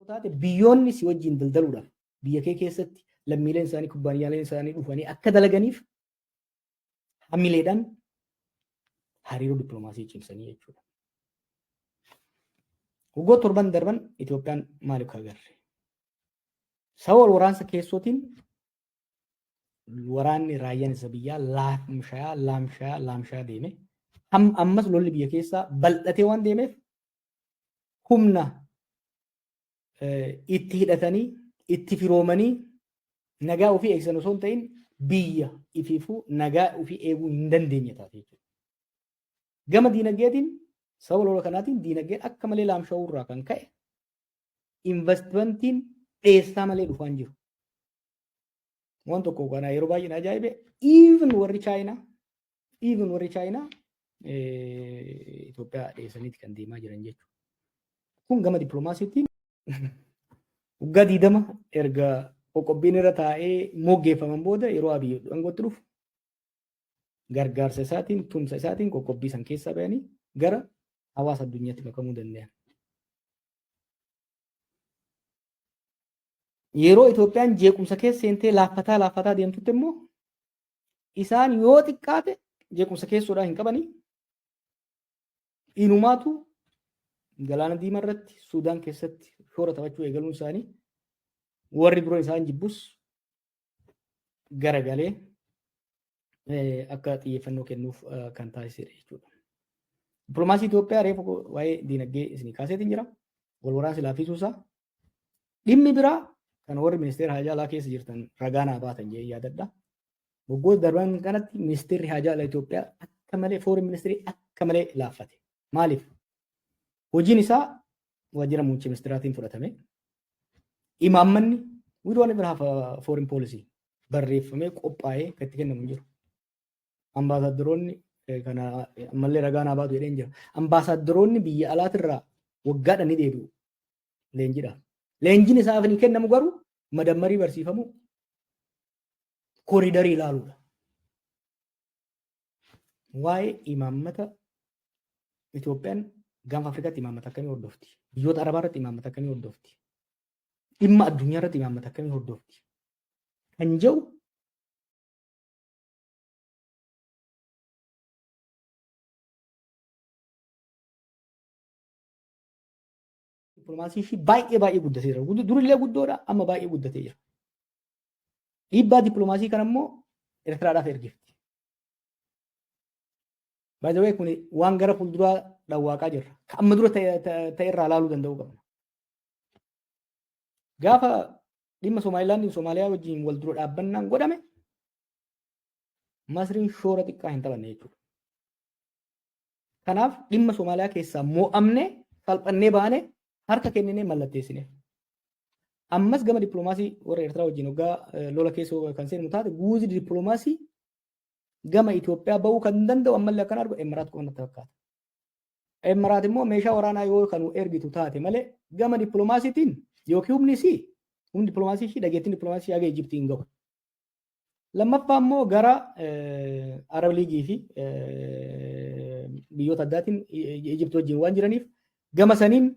taate biyyoonni si wajjin daldaluudhaaf biyya kee keessatti lammiileen isaanii kubbaaniyaaleen isaanii dhufanii akka dalaganiif hamileedhaan hariiroo dippiloomaasii cimsanii jechuudha. Waggoota torban darban Itoophiyaan maaliif agarre? Sababa wal waraansa keessootiin waraanni raayyaan isa biyyaa laamshaa deeme. Ammas lolli biyya keessaa bal'atee waan deemeef humna itti hidhatanii itti firoomanii nagaa ofii eegsisan osoo hin ta'in biyya ifiifuu nagaa ofii eeguu hin dandeenye taate jechuudha. Gama diinagdeetiin sababa lola kanaatiin diinagdeen akka malee laamsha'uu irraa kan ka'e investimentiin dheessaa malee dhufaa hin jiru. Waan tokko kana yeroo baay'ee na ajaa'ibe even warri Chaayinaa Itoophiyaa dheessaniiti kan deemaa jiran jechuudha. Kun gama dippiloomaasiitiin waggaa 20 erga qoqqobbiin irra taa'ee moggeeffaman booda yeroo Abiyyi aangootti dhufu gargaarsa isaatiin tumsa isaatiin qoqqobbii san keessaa ba'anii gara hawaasa addunyaatti makamuu danda'an. Yeroo Itoophiyaan jeequmsa keessa seentee laaffataa deemtutti immoo isaan yoo xiqqaate jeequmsa keessoodhaa hin qabanii inumaatu galaana diimaa irratti Suudaan keessatti shoora taphachuu eegaluun isaanii warri duraan isaan jibbus garagalee akka xiyyeeffannoo kennuuf kan taasisedha jechuudha. Dippiloomaasii Itoophiyaa reefu waa'ee diinagdee isinii kaaseetiin jira. Wal waraansi laaffisuusaa. Dhimmi biraa kan warri ministeera Haajaa Alaa keessa jirtan ragaa naa baatan jedhee yaadadha. Waggoota darban kanatti ministeerri Haajaa Alaa Itoophiyaa akka malee fooriin ministeerii akka malee laaffate. Maaliif? Hojiin isaa waajjira muummicha ministeeraatiin fudhatame. Imaammanni we don't even have a foreign policy barreeffamee qophaa'ee kan itti kennamu hin jiru. Ambaasaaddaroonni kana ammallee ragaa naa baatu jedheen jira. Ambaasaaddaroonni biyya alaatirraa waggaadhaan ni deebi'u leenjiidhaaf. Leenjiin isaaf ni kennamu garuu madammarii barsiifamu kooriidarii ilaaluudha. Waa'ee imaammata Itoophiyaan gaanfa Afrikaatti imaammata akkamii hordofti? Biyyoota Arabaa irratti imaammata akkamii hordofti? Dhimma addunyaa irratti imaammata akkamii hordofti? Kan jedhu dippiloomaasii ishii baay'ee guddatee jira. Durillee guddoodha amma baay'ee guddatee jira. Dhiibbaa dippiloomaasii kana immoo Eertiraadhaaf ergifti. Baay'ee kun waan gara fuulduraa dhawwaaqaa jirra. Kan amma dura ta'e irraa ilaaluu danda'uu qabna. Gaafa dhimma Somaalilaandii fi Somaaliyaa wajjin wal dura dhaabbannaan godhame Masriin shoora xiqqaa hin taphanne jechuudha. Kanaaf dhimma Somaaliyaa keessaa mo'amnee salphannee baanee harka kenninee mallatteessine. Ammas gama dippiloomaasii warra Eertiraa wajjin waggaa lola keessa kan seenu taate guuzi dippiloomaasii gama Itoophiyaa bahuu kan danda'u ammallee akkan argu Emiraat qofatti fakkaata. Emiraat immoo meeshaa waraanaa yoo kan ergitu taate malee gama dippiloomaasiitiin yookiin humni dippiloomaasii ishii dhageettiin dippiloomaasii haga Ijiptii hin gahu. Lammaffaa immoo gara Arab Liigii fi biyyoota addaatiin Ijiptii wajjin waan jiraniif gama saniin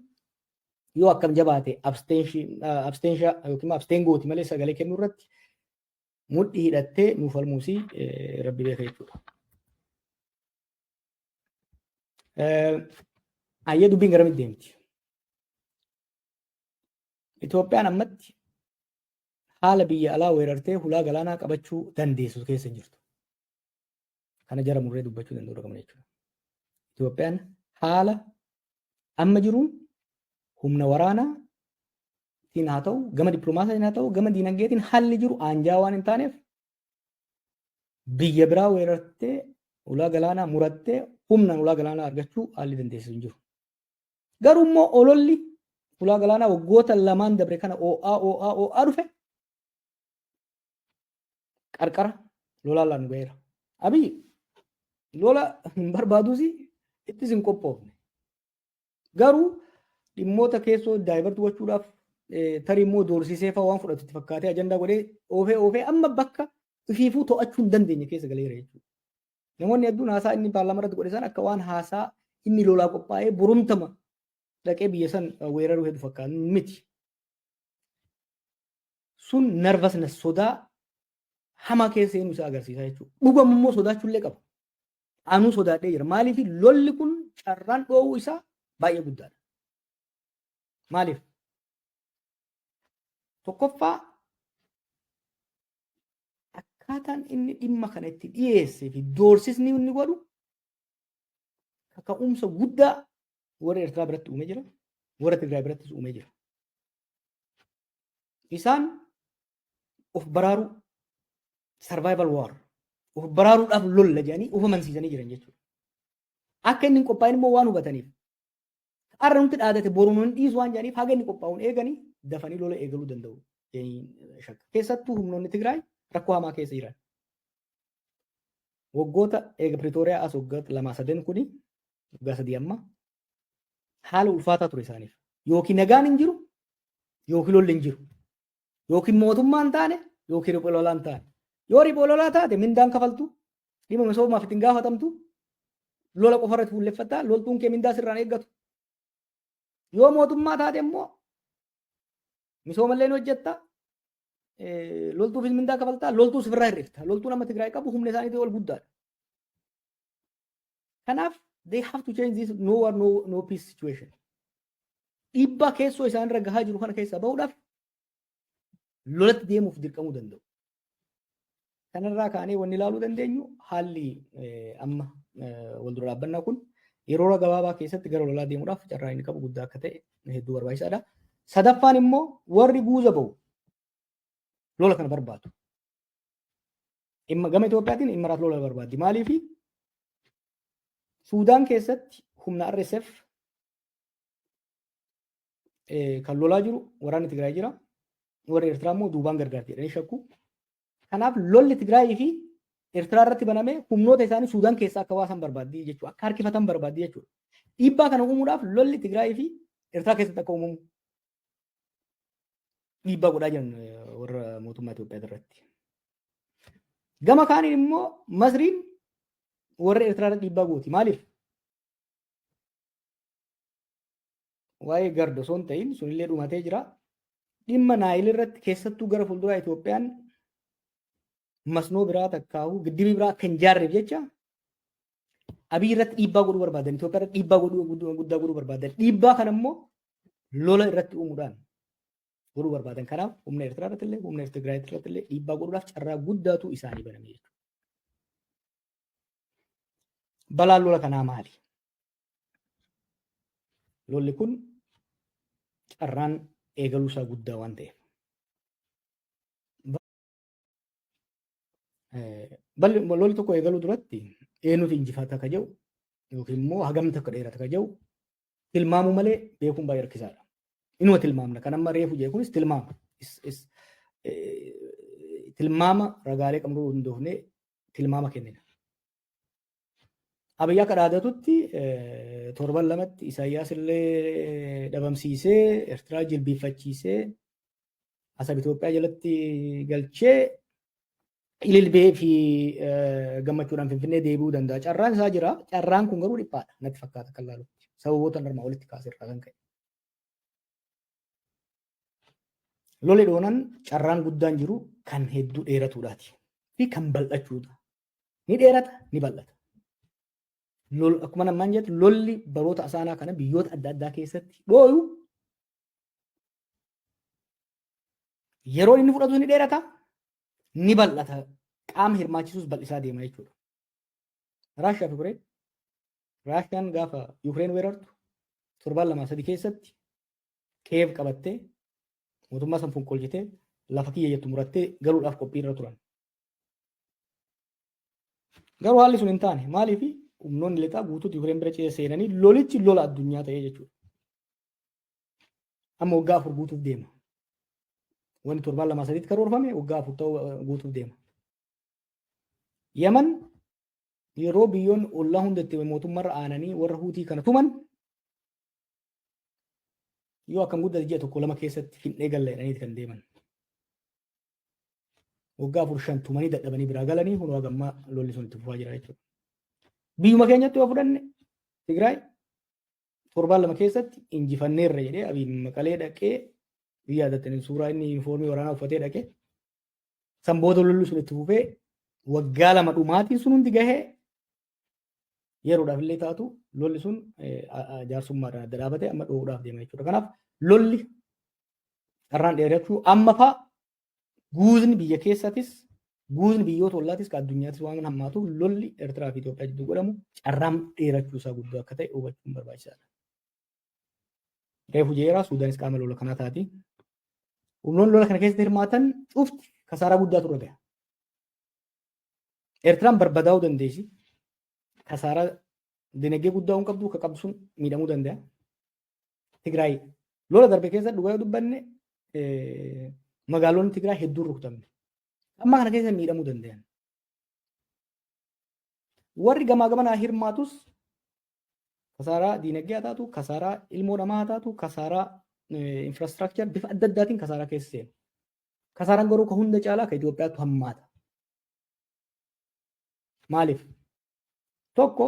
yoo akkam jabaate abstenshaa yookiin abstengooti malee sagalee kennuu irratti mudhii hidhattee nuuf falmuusii rabbi beeka jechuudha. Ayyee dubbiin garamitti deemti? Itoophiyaan ammatti haala biyya alaa weerartee hulaa galaanaa qabachuu dandeessu keessa jirtu. Kana jara murree dubbachuu danda'u qabna jechuudha. Itoophiyaan haala amma jiruun humna waraanaa haa ta'u gama dippiloomaasiitiin haa ta'u gama diinagdeetiin haalli jiru aanjaa waan hin taaneef biyya biraa weerartee ulaa galaanaa murattee humnaan ulaa galaanaa argachuu haalli dandeessisu hin jiru. Garuu immoo ololli ulaa galaanaa waggoota lamaan dabre kana OA dhufe qarqara lolaan laan ga'eera. Abiyyi lola hin barbaaduusi ittis hin qophoofne. Garuu dhimmoota keessoo daayivartii gochuudhaaf tarii immoo doorsisee fa'aa waan fudhatutti fakkaatee ajandaa godhee oofee amma bakka ifiifuu to'achuu hin dandeenye keessa galeera jechuudha. Namoonni hedduun haasaa inni paarlaamaa irratti godhe san akka waan haasaa inni lolaa qophaa'ee borumtama dhaqee biyya san weeraruu hedduu fakkaatu miti. sun nervousness sodaa hamaa keessa seenuu isaa agarsiisa jechuudha. Dhugamu immoo sodaachuullee qaba. Anuu sodaadhee jira. Maaliif lolli kun carraan dhoowuu isaa baay'ee guddaadha. Maaliif? Tokkoffaa akkaataan inni dhimma kana itti dhiyeessee fi doorsisni inni godhu kaka'umsa guddaa warra Eertiraa biratti uumee jira. Warra Tigraay birattis uumee jira. Isaan of baraaruu survival war of baraaruudhaaf lolla jedhanii of amansiisanii jiran jechuudha. Akka inni hin qophaa'in immoo waan hubataniif har'a nuti dhaadate boruun hin dhiisu waan jedhaniif haga inni qophaa'uun eeganii dafanii lola eegaluu danda'u. Keessattuu humnoonni Tigraay rakkoo hamaa keessa jiran. Waggoota eega Pretooriyaa as waggoota 2-3 kuni waggaa 3 amma haala ulfaataa ture isaaniif. Yookiin nagaan hin jiru yookiin lolli hin jiru. Yookiin mootummaan taane yookiin riphee lolaan taane. Yoo riphee lolaa taate mindaan kafaltu dhimma misoomaaf ittiin gaafatamtu lola qofa irratti fuulleffattaa loltuun kee mindaa sirraan eeggatu. Yoo mootummaa taate immoo misoomallee hojjetta loltuufis mindaa kafaltaa loltuu sifirraa hir'ifta. Loltuun amma Tigraay qabu humna isaaniitii ol guddaadha. Kanaaf they have to change this no war no peace situation. Dhiibbaa keessoo isaan irra gahaa jiru kana keessaa bahuudhaaf lolatti deemuuf dirqamuu danda'u. Kanarraa kaanee wanni ilaaluu dandeenyu haalli amma wal dura dhaabbannaa kun yeroo gabaabaa keessatti gara lolaa deemuudhaaf carraa inni qabu guddaa akka ta'e hedduu barbaachisaadha. Sadaffaan immoo warri buuza bahu lola kana barbaadu. Gama Itoophiyaatiin Imaraat lola barbaaddi. Maaliif Suudaan keessatti humna RSF kan lolaa jiru waraanni Tigraay jira. Warri Eertiraa immoo duubaan gargaarti jedhanii shakku. Kanaaf lolli Tigraay fi Eertiraa irratti banamee humnoota isaanii Suudaan keessaa akka baasan barbaaddi jechuudha. Akka harkifatan barbaaddi jechuudha. Dhiibbaa kana uumuudhaaf lolli Tigraay fi Eertiraa keessatti akka uumamu dhiibbaa godhaa jiran warra mootummaa Itoophiyaa irratti. Gama kaaniin immoo Masriin warra Eertiraa irratti dhiibbaa gooti. Maaliif? Waa'ee garda osoo hin ta'in sunillee dhumatee jira. Dhimma Naayil irratti keessattuu gara fuulduraa Itoophiyaan masnoo biraa takkaa'u giddibii biraa kan ijaarreef jecha Abiy irratti dhiibbaa godhuu barbaadan. Itoophiyaa irratti dhiibbaa guddaa godhuu barbaadan. Dhiibbaa kana immoo lola irratti uumuudhaan godhuu barbaadan. Kanaaf humna Eertiraa irratti illee humna Tigraay irratti illee dhiibbaa godhuudhaaf carraa guddaatu isaanii baname jechuudha. Balaan lola kanaa maali? Lolli kun carraan eegaluu isaa guddaa waan ta'eef. Lolli tokko eegaluu duratti eenyutu injifata akka jedhu yookiin immoo hagamta akka dheerata akka jedhu tilmaamuu malee beekuun baay'ee rakkisaadha. Inuma tilmaamna. Kan amma reefu jedhu kunis tilmaama. Tilmaama ragaalee qabnu hundoofnee tilmaama kennina. Abiyyi akka dhaadatutti torban lamatti Isaayyaas illee dhabamsiisee Eertiraa jilbiiffachiisee asab Itoophiyaa jalatti galchee ililbee fi gammachuudhaan Finfinnee deebi'uu danda'a. Carraan isaa jira. Carraan kun garuu dhiphaadha natti fakkaata kan laalutti. Sababoota normaa walitti kaasee irraa kan ka'e. Lolli dhoonan carraan guddaan jiru kan hedduu dheeratuudhaati fi kan bal'achuudha. Ni dheerata ni bal'ata. Akkuma namaan jettu lolli baroota asaanaa kana biyyoota adda addaa keessatti dhooyu yeroo inni fudhatu ni dheerata ni bal'ata. Qaama hirmaachisuus bal'isaa deema jechuudha. Raashiyaa fi Ukireen. Raashiyaan gaafa Ukireen weerartu torban 2-3 keessatti Kiyev qabattee mootummaa san fonqolchitee lafa kiyya jettu murattee galuudhaaf qophii irra turan. Garuu haalli sun hin taane maaliif humnoonni lixaa guutuutti Ukireen bira ce'ee seenanii lolichi lola addunyaa ta'ee jechuudha. Amma waggaa 4 guutuuf deema. Wanni torban 2-3 karoorfame waggaa 4 ta'uu guutuuf deema. Yaman yeroo biyyoonni ollaa hundatti mootummaarra aananii warra Huutii kana tuman yoo akkam guddate ji'a 1-2 keessatti Finfinnee galla jedhanii kan deeman. Waggaa 4-5 tumanii dadhabanii biraa galanii kun wagammaa lolli sun itti fufaa jira jechuudha. Biyyuma keenyatti yoo fudhanne Tigraay torban 2 keessatti injifanneerra jedhee Abiy Maqalee dhaqee yaadattanii suuraa inni yuunifoormii waraanaa uffatee dhaqee san booda lolli sun itti fufee waggaa lama dhumaatiin sun hundi gahee yeroodhaaf illee taatu lolli sun jaarsummaadhaan adda dhaabatee amma dho'uudhaaf deema jechuudha. Kanaaf lolli carraan dheerachuu amma fa'a guuzni biyya keessatis guuzni biyyoota ollaatis kan addunyaattis waan hammaatuuf lolli Eertiraa fi Itoophiyaa jidduu godhamu carraan dheerachuu isaa guddoo akka ta'e hubachuun barbaachisaadha. Reefu jeeraa Suudaanis qaama lola kanaa taati. Humnoonni lola kana keessatti hirmaatan cufti kasaaraa guddaatu irra gaha. Eertiraan barbadaa'uu dandeessi. Kasaaraa dinagdee guddaa hin qabdu ka qabdu sun miidhamuu danda'a. Tigraay lola darbe keessa dhugaa yoo dubbanne magaalonni Tigraay hedduun rukutamne. Amma kana keessa miidhamuu danda'an. Warri gamaa gamanaa hirmaatus kasaaraa dinagdee haa taatu, kasaaraa ilmoo namaa haa taatu, kasaaraa infraastiraakchar bifa adda addaatiin kasaaraa keessa seenu. Kasaaraan garuu kan hunda caalaa kan Itoophiyaatti hammaata. Maaliif? Tokko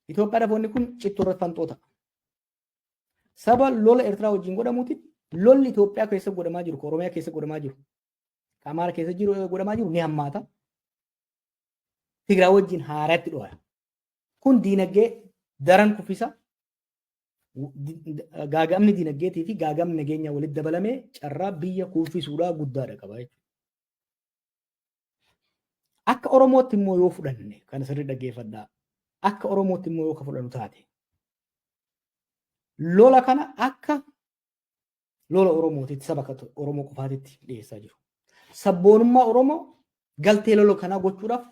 Itoophiyaa dhaboonni kun cittoo irratti fanxoota. Saba lola Eertiraa wajjin godhamuutiin lolli Itoophiyaa keessa godhamaa jiru, Oromiyaa keessa godhamaa jiru, Amaara keessa godhamaa jiru ni hammaata. Tigraay wajjin haaraatti dho'a. Kun diinagdee daran kuffisa. Gaagamni diinagdeetii fi gaagamni nageenyaa walitti dabalamee carraa biyya kuffisuudhaa guddaadha qaba jechuudha. Akka Oromootti immoo yoo fudhanne kan sirrii dhaggeeffadhaa. Akka Oromootti immoo yoo ka fudhannu taate. Lola kana akka lola Oromootitti saba Oromoo qofaatitti dhiyeessaa jiru. Sabboonummaa Oromoo galtee lola kanaa gochuudhaaf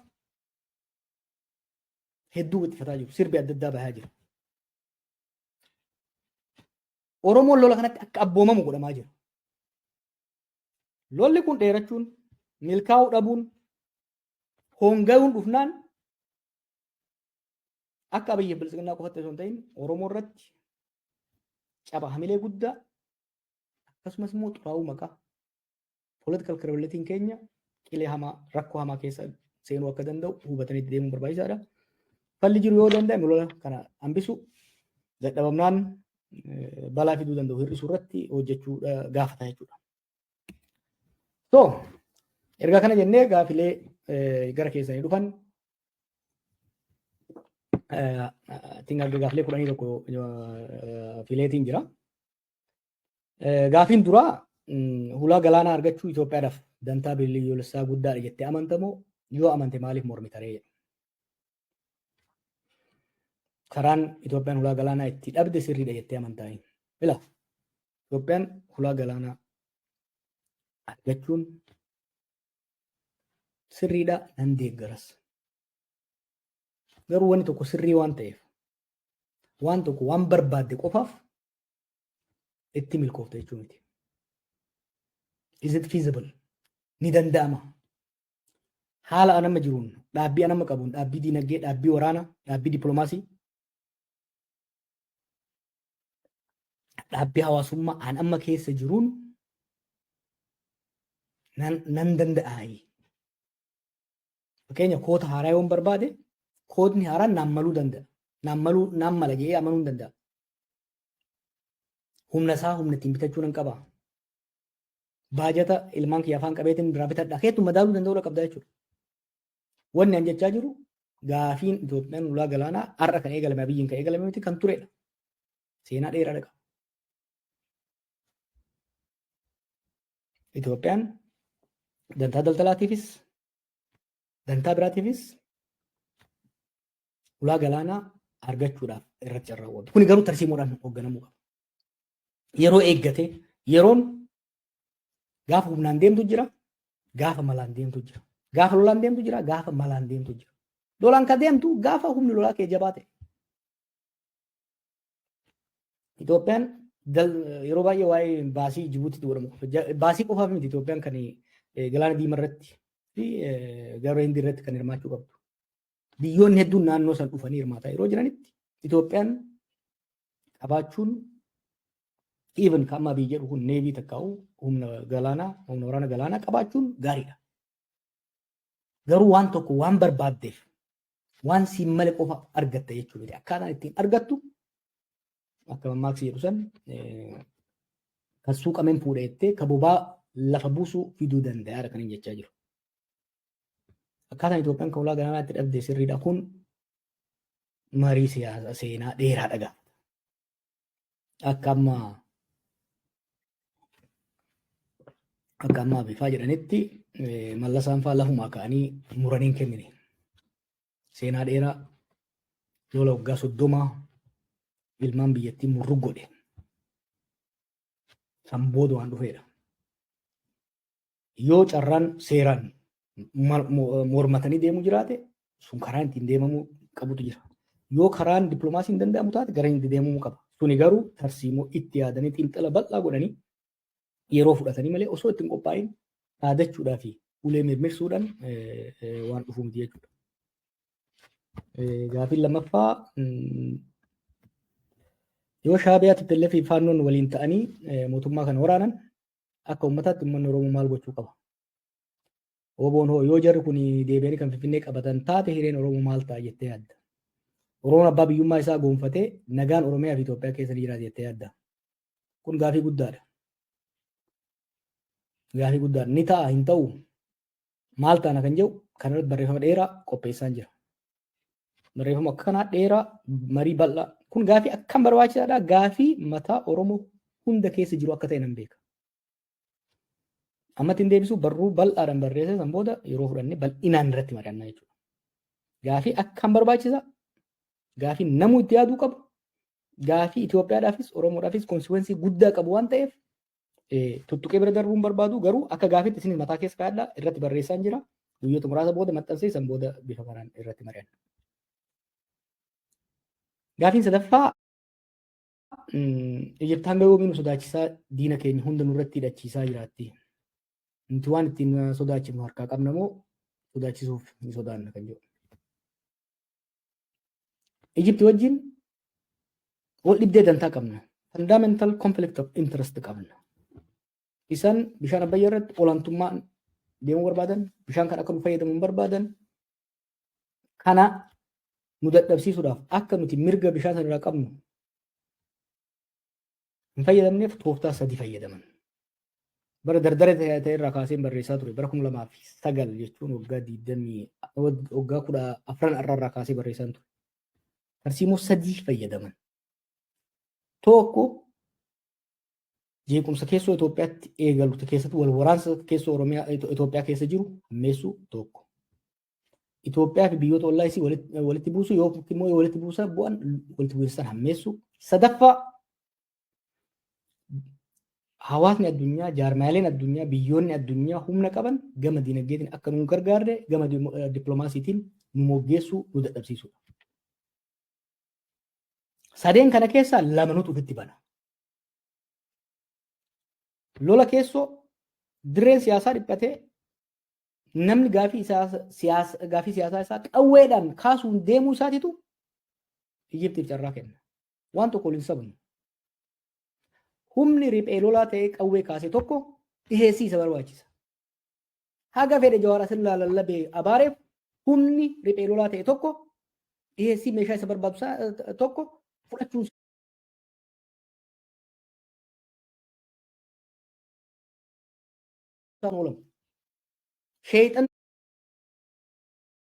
hedduu wixxifataa jiru. Sirbi adda addaa bahaa jiru. Oromoon lola kanatti akka abboomamu godhamaa jira. Lolli kun dheerachuun, milkaa'uu dhabuun, hongawuun dhufnaan akka biyya bilisignaa qofatti osoo hin ta'in Oromoo irratti caba hamilee guddaa akkasumas immoo xuraa'uu maqaa political credibility keenya qilee hamaa rakkoo hamaa keessa seenuu akka danda'u hubatanii deemuun barbaachisaadha. Falli jiru yoo danda'ame lola kana hambisu dadhabamnaan balaa fiduu danda'u hir'isuu irratti hojjechuu gaafata jechuudha. So erga kana jennee gaafilee gara keessanii dhufan gaafilee 11 fileetiin jira. Gaafiin duraa hulaa galaanaa argachuu Itoophiyaadhaaf dantaa biyyoolessaa guddaadha jettee amantamoo yoo amante maaliif mormitaree? Karaan Itoophiyaan hulaa galaanaa itti dhabde sirriidha jettee amantaa? Bila Itoophiyaan hulaa galaanaa argachuun sirriidha nan deeggaras. Garuu wanti tokko sirrii waan ta'eef waan tokko waan barbaadde qofaaf itti milkoofta jechuu miti. Is it feasible? Ni danda'ama. Haala anama jiruun, dhaabbii anama qabuun, dhaabbii diinagdee, dhaabbii waraanaa, dhaabbii dippiloomaasii, dhaabbii hawaasummaa an amma keessa jiruun nan danda'aayi. Fakkeenya koota haaraa yoon barbaade kootni haaraan naan maluu danda'a. Naan mala jedhee amanuu hin danda'a. Humna isaa humna ittiin bitachuu nan qaba. Baajata ilmaan kiyya afaan qabeetiin biraa bitadha. Keetu madaaluu danda'uudha qabda jechuudha. Wanni an jechaa jiru gaafiin Itoophiyaan hulaa galaanaa har'a kan eegalame biyyiin kan eegalame miti kan turedha. Seenaa dheeraadha qaba. Itoophiyaan dantaa daldalaatiifis dantaa biraatiifis hulaa galaanaa argachuudhaaf irratti carraawwatu. Kuni garuu tarsiimoodhaan hoogganamuu qaba. Yeroo eeggate yeroon gaafa humnaan deemtu jira, gaafa malaan deemtu jira. Gaafa lolaan deemtu jira, gaafa malaan deemtu jira. Lolaan kan deemtu gaafa humni lolaa kee jabaate. Itoophiyaan yeroo baay'ee waa'ee baasii Jibuutiitti godhamu. Baasii qofaaf miti Itoophiyaan kan galaana diimaa irratti fi gara Hindii irratti kan hirmaachuu qabdu. Biyyoonni hedduun naannoo san dhufanii hirmaataa yeroo jiranitti Itoophiyaan qabaachuun even kan amma biyya jedhu kun neevii takkaa'u humna galaanaa humna waraana galaanaa qabaachuun gaariidha. Garuu waan tokko waan barbaaddeef waan siin malee qofa argatta jechuudha. Akkaataan ittiin argattu akka mammaaksi jedhu san kan suuqameen fuudhettee kan bobaa lafa buusuu fiduu danda'a kan hin jechaa jiru. Akkaataan Itoophiyaan kan ulaa galaanaatti dhabde sirriidha kun marii siyaasa seenaa dheeraa dhagaa. Akka ammaa bifaa jedhanitti mallasaan fa'aa lafumaa ka'anii muraniin kennine. Seenaa dheeraa lola waggaa 30 ilmaan biyyattii murru godhe. San booda waan dhufeedha. Yoo carraan seeraan mormatanii deemuu jiraate sun karaa ittiin deemamuu qabutu jira. Yoo karaan dippiloomaasiin danda'amu taate gara inni deemamuu qaba. Suni garuu tarsiimoo itti yaadanii xiinxala bal'aa godhanii yeroo fudhatanii malee osoo ittiin qophaa'in dhaadachuudhaa fi ulee mirmirsuudhaan waan dhufu miti jechuudha. Gaafiin lammaffaa yoo Shaabiyaa TPLF fi faannoon waliin ta'anii mootummaa kana waraanan akka uummataatti uummanni Oromoo maal gochuu qaba? Oboon hoo yoo jarri kun deebi'anii kan Finfinnee qabatan taate hireen Oromoo maal ta'a jettee yaadda? Oromoon abbaa biyyummaa isaa gonfatee nagaan Oromiyaa fi Itoophiyaa keessa ni jiraata jettee yaadda? Kun gaafii guddaadha. Gaafii guddaadha. Ni ta'a hin ta'u maal taana kan jedhu kanarratti barreeffama dheeraa qopheessaan jira. Barreeffama akka kanaa dheeraa marii bal'aa kun gaafii akkam barbaachisaadha. Gaafii mataa Oromoo hunda keessa jiru akka ta'e nan beeka. Ammatti hin deebisu barruu bal'aadhaan barreessee san booda yeroo fudhannee bal'inaan irratti mari'annaa jechuudha. Gaafii akkam barbaachisaa? Gaafii namuu itti yaaduu qabu. Gaafii Itoophiyaadhaafis Oromoodhaafis konsikwensii guddaa qabu waan ta'eef tuttuqee bira darbuun barbaadu garuu akka gaafiitti isin mataa keessa kaa'adhaa irratti barreessaan jira. Guyyoota muraasa booda maxxansee san booda bifa kanaan irratti mari'anna. Gaafiin sadaffaa Ijipti hanga yoomiin sodaachisaa diina keenya hunda nurratti hidhachiisaa jiraatti. Nuti waan ittiin sodaachifnu harkaa qabna moo sodaachisuuf ni sodaanna kan jedhu. Ijipti wajjin wal dhibdee dantaa qabna. Fundamental conflict of interest qabna. Isaan bishaan Abbayyaa irratti olaantummaan deemuu barbaadan, bishaan kan akka nu fayyadamu barbaadan. Kana nu dadhabsiisuudhaaf akka nuti mirga bishaan sana irraa qabnu hin fayyadamneef tooftaa sadii fayyadaman. Bara dardara ta'e irraa kaaseen barreessaa ture. Bara 2009 jechuun waggaa 14 irraa kaasee barreessaan ture. Tarsiimoo sadii fayyadaman. Tokko jeequmsa keessoo Itoophiyaatti eegalu keessatti wal waraansa keessoo Oromiyaa Itoophiyaa keessa jiru hammeessuu tokko. Itoophiyaa fi biyyoota ollaa isii walitti buusu yookiin immoo walitti buusan bu'an walitti buusan hammeessuu. Sadaffaa hawaasni addunyaa, jaarmaaleen addunyaa, biyyoonni addunyaa humna qaban gama dinagdeetiin akka nu gargaarre gama dippiloomaasiitiin nu moggeessuu nu dadhabsiisudha. Sadeen kana keessaa lama nutu ofitti bana. Lola keessoo dirreen siyaasaa dhiphatee namni gaafii siyaasaa isaa qawweedhaan kaasuun deemuu isaatitu Ijiptiif carraa kenna. Waan tokko waliin sabnu. Humni riphee lolaa ta'ee qawwee kaase tokko dhiheessii isa barbaachisa. Haga fedhe Jawaar asirraa lallabee abaareef humni riphee lolaa ta'e tokko dhiheessii meeshaa isa barbaachisu tokko fudhachuun isaan oolamu. Sheexanni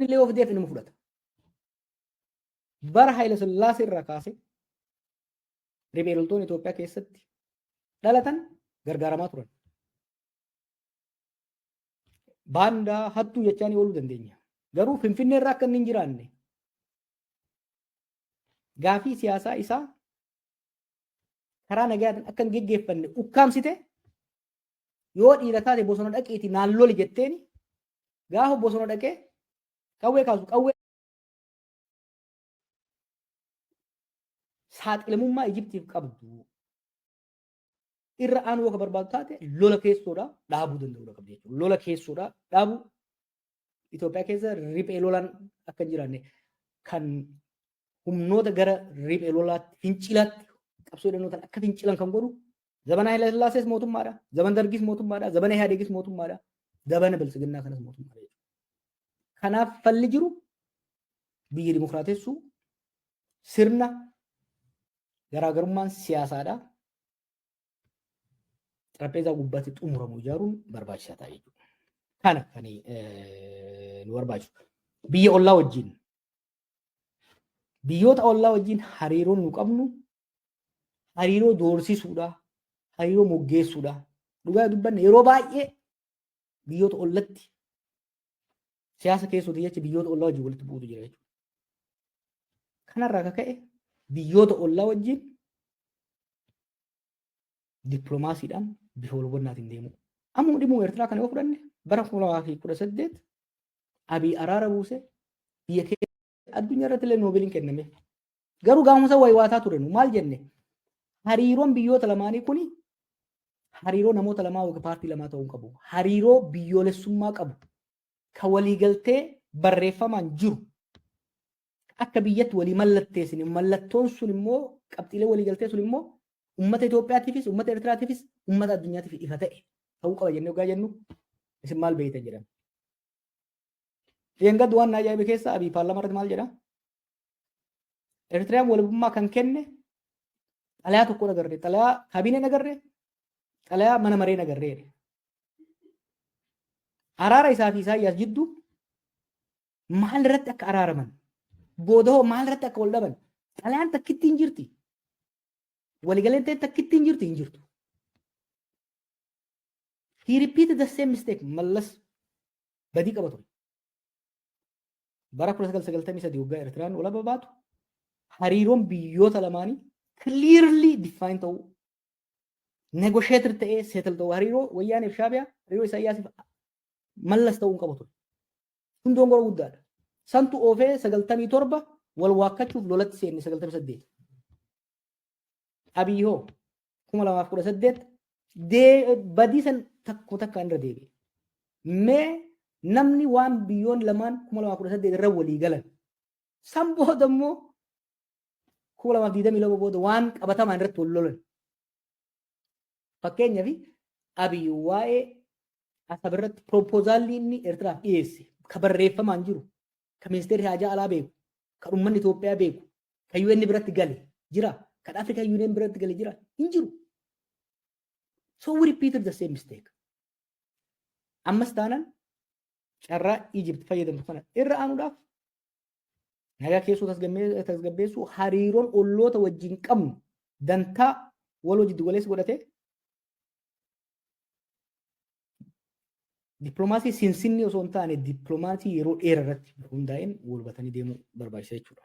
illee of deef inni fudhata. Bara Haayila Sillaasee irraa kaasee riphee loltoonni Itoophiyaa keessatti dhalatan gargaaramaa turan. Baandaa hattuu jechaan ooluu dandeenya. Garuu Finfinnee irraa akka inni hin jiraanne gaafii siyaasaa isaa karaa nagaatiin akka hin geggeeffanne ukkaamsite yoo dhiira taate bosona dhaqeeti naan loli jetteen gaafa bosona dhaqee qawwee kaasu qawwee saaxilamummaa Ijiptiif qabdu irra aanuu akka barbaadu taate lola keessoodhaa dhaabuu danda'uu qabdi jechuudha. Lola keessoodhaa dhaabuu Itoophiyaa keessa riphee lolaan akka hin jiraanne kan humnoota gara riphee lolaatti fincilaatti qabsoo hidhannootaan akka fincilan kan godhu zabana Haayila Sillaasees mootummaadha. Zabana Dargiis mootummaadha. Zabana Ihaadeegis mootummaadha. Zabana Biltsiginnaa kanas mootummaadha. Kanaaf falli jiru biyya dimokiraatessuu sirna garaagarummaan siyaasaadha. xarapheezaa gubbaatti xumuramu ijaaruun barbaachisaa ta'a jechuudha. Kana kan nu barbaachisu. Biyya ollaa wajjin biyyoota ollaa wajjin hariiroon nu qabnu hariiroo doorsisuudha, hariiroo moggeessuudha. Dhugaa dubbanne yeroo baay'ee biyyoota ollatti siyaasa keessatti jecha biyyoota ollaa wajjin walitti bu'uutu jira jechuudha. Kanarraa akka ka'e biyyoota ollaa wajjin dippiloomaasiidhaan bifa wal hubannaatiin deemu. Amma dhimma Eertiraa kana yoo fudhanne bara 2018 Abiy araara buuse biyya keessa addunyaa irratti illee noobeeliin kenname. Garuu gaamumsa wayiwaataa turenu maal jenne hariiroon biyyoota lamaanii kuni hariiroo namoota lamaa yookiin paartii lamaa ta'uu qabu. Hariiroo biyyoolessummaa qabu. Kan waliigaltee barreeffamaan jiru akka biyyatti walii mallatteessine mallattoon sun immoo qabxiilee waliigaltee sun immoo uummata Itoophiyaatiifis uummata Eertiraatiifis uummata addunyaatiif ifa ta'e ta'uu qaba jennee ogaa jennu isin maal beektan jedhama. Yengad waan ajaa'iba keessa Abiy paarlaamaa irratti maal jedha? Eertiraan walabummaa kan kenne xalayaa tokko agarre, xalayaa kaabinee agarre, xalayaa mana maree agarre. Araara isaa fi Isaayyaas jidduu maal irratti akka araaraman boodahoo maal irratti akka wal dhaban xalayaan takkitti hin jirti. Waliigaleen takkitti hin jirti hin jirtu. He repeated the same mistake. Mallas badii qaba ture. Bara 1993 waggaa Eertiraan walaba baatu hariiroon biyyoota lamaanii clearly define ta'uu negotiator ta'ee settle ta'uu hariiroo wayyaaniif Shaabiyaa hariiroo Isaayyaasiif mallas ta'uu qabu ture. Hundoon gora guddaadha. Santu oofee 97 wal waakkachuuf lolatti seenne 98. Abiy hoo 2018 badii san takkaan irra deebi'e. Mee namni waan biyyoon lamaan 2018 irra walii galan san booda immoo 2022 booda waan qabatamaan irratti wal lolan. Fakkeenyaaf Abiy waa'ee Asab irratti proposaalli inni Eertiraaf dhiyeesse ka barreeffamaan jiru ka ministeerri haajaa alaa beeku ka uummanni Itoophiyaa beeku ka UN biratti gale jira ka Afrika UN biratti gale jira hin jiru. So we repeated the same mistake. Ammas taanaan carraa Egypt fayyadamtu kana irra aanuudhaaf nagaa keessoo tasgabbeessu hariiroon olloota wajjin qabnu dantaa waloo jiddu galeessa godhatee dippiloomaasii sinsinni osoo hin taane dippiloomaasii yeroo dheeraa irratti hundaa'een wal hubatanii deemuu barbaachisa jechuudha.